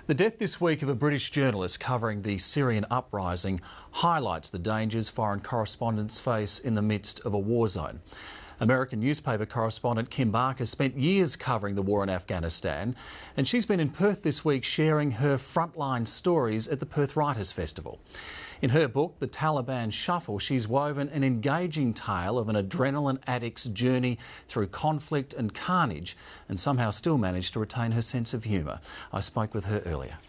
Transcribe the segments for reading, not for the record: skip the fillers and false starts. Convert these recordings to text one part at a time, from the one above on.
The death this week of a British journalist covering the Syrian uprising highlights the dangers foreign correspondents face in the midst of a war zone. American newspaper correspondent Kim Barker spent years covering the war in Afghanistan, and she's been in Perth this week sharing her frontline stories at the Perth Writers' Festival. In her book, The Taliban Shuffle, she's woven an engaging tale of an adrenaline addict's journey through conflict and carnage, and somehow still managed to retain her sense of humour. I spoke with her earlier.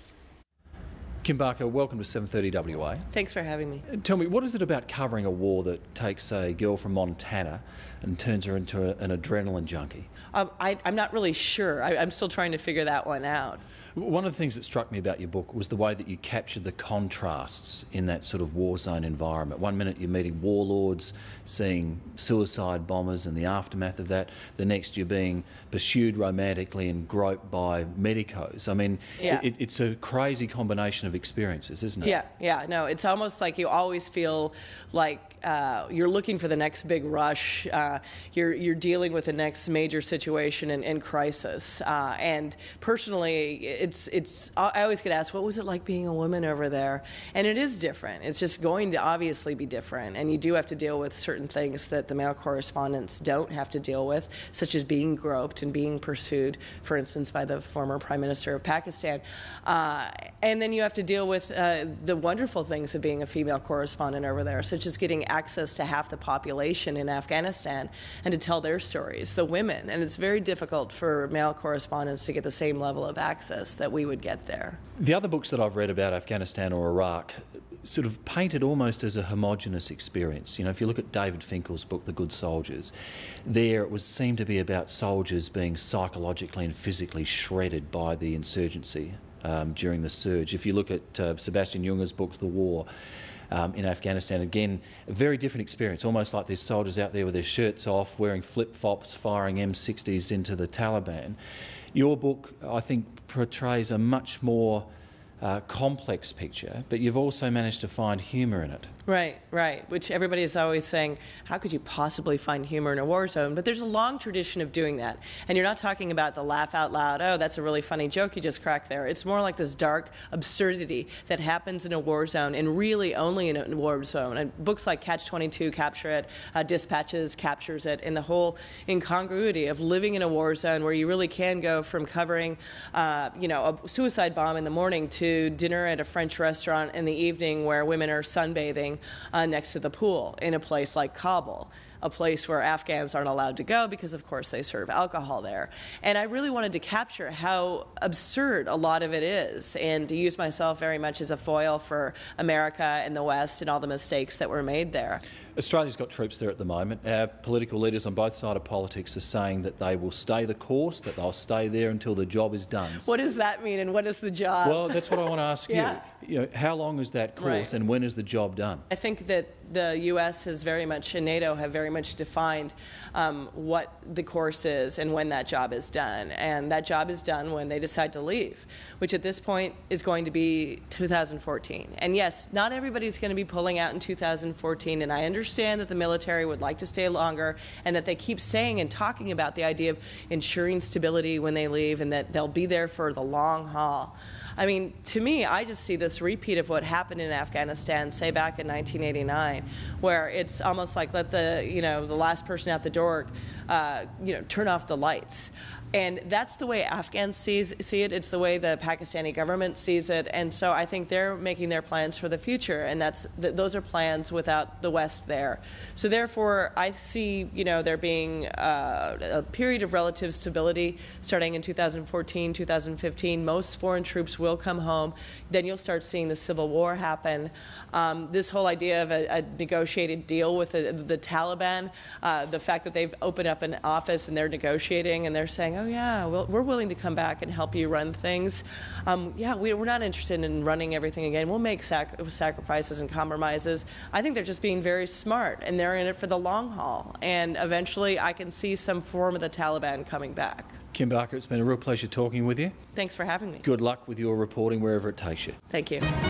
Kim Barker, welcome to 7:30 WA. Thanks for having me. Tell me, what is it about covering a war that takes a girl from Montana and turns her into an adrenaline junkie? I'm not really sure. I'm still trying to figure that one out. One of the things that struck me about your book was the way that you captured the contrasts in that sort of war zone environment. One minute you're meeting warlords, seeing suicide bombers and the aftermath of that. The next you're being pursued romantically and groped by medicos. I mean, it's a crazy combination of experiences, isn't it? Yeah. No, it's almost like you always feel like you're looking for the next big rush. You're dealing with the next major situation and crisis. And personally, I always get asked, what was it like being a woman over there? And it is different. It's just going to obviously be different. And you do have to deal with certain things that the male correspondents don't have to deal with, such as being groped and being pursued, for instance, by the former Prime Minister of Pakistan. And then you have to deal with the wonderful things of being a female correspondent over there, such as getting access to half the population in Afghanistan and to tell their stories, the women. And it's very difficult for male correspondents to get the same level of access that we would get there. The other books that I've read about Afghanistan or Iraq sort of painted almost as a homogenous experience. You know, if you look at David Finkel's book, The Good Soldiers, there it seemed to be about soldiers being psychologically and physically shredded by the insurgency during the surge. If you look at Sebastian Junger's book, The War, in Afghanistan, again, a very different experience, almost like there's soldiers out there with their shirts off, wearing flip-flops, firing M60s into the Taliban. Your book, I think, portrays a much more complex picture, but you've also managed to find humour in it. Right, which everybody is always saying, how could you possibly find humour in a war zone? But there's a long tradition of doing that. And you're not talking about the laugh out loud, oh, that's a really funny joke you just cracked there. It's more like this dark absurdity that happens in a war zone, and really only in a war zone. And books like Catch-22 capture it, Dispatches captures it, and the whole incongruity of living in a war zone where you really can go from covering a suicide bomb in the morning to dinner at a French restaurant in the evening where women are sunbathing next to the pool in a place like Kabul, a place where Afghans aren't allowed to go because, of course, they serve alcohol there. And I really wanted to capture how absurd a lot of it is, and to use myself very much as a foil for America and the West and all the mistakes that were made there. Australia's got troops there at the moment. Our political leaders on both sides of politics are saying that they will stay the course, that they'll stay there until the job is done. What does that mean, and what is the job? Well, that's what I want to ask you. You know, how long is that course, and when is the job done? I think that the U.S. has very much, and NATO have very much defined what the course is and when that job is done. And that job is done when they decide to leave, which at this point is going to be 2014. And yes, not everybody's going to be pulling out in 2014, and I understand that the military would like to stay longer, and that they keep saying and talking about the idea of ensuring stability when they leave, and that they'll be there for the long haul. I mean, to me, I just see this repeat of what happened in Afghanistan, say back in 1989, where it's almost like let the last person out the door, turn off the lights. And that's the way Afghans see it. It's the way the Pakistani government sees it. And so I think they're making their plans for the future, and those are plans without the West there. So therefore, I see there being a period of relative stability starting in 2014, 2015. Most foreign troops will come home. Then you'll start seeing the civil war happen. This whole idea of a negotiated deal with the Taliban, the fact that they've opened up an office and they're negotiating and they're saying, oh yeah, well, we're willing to come back and help you run things. We're not interested in running everything again. We'll make sacrifices and compromises. I think they're just being very smart, and they're in it for the long haul. And eventually I can see some form of the Taliban coming back. Kim Barker, it's been a real pleasure talking with you. Thanks for having me. Good luck with your reporting wherever it takes you. Thank you.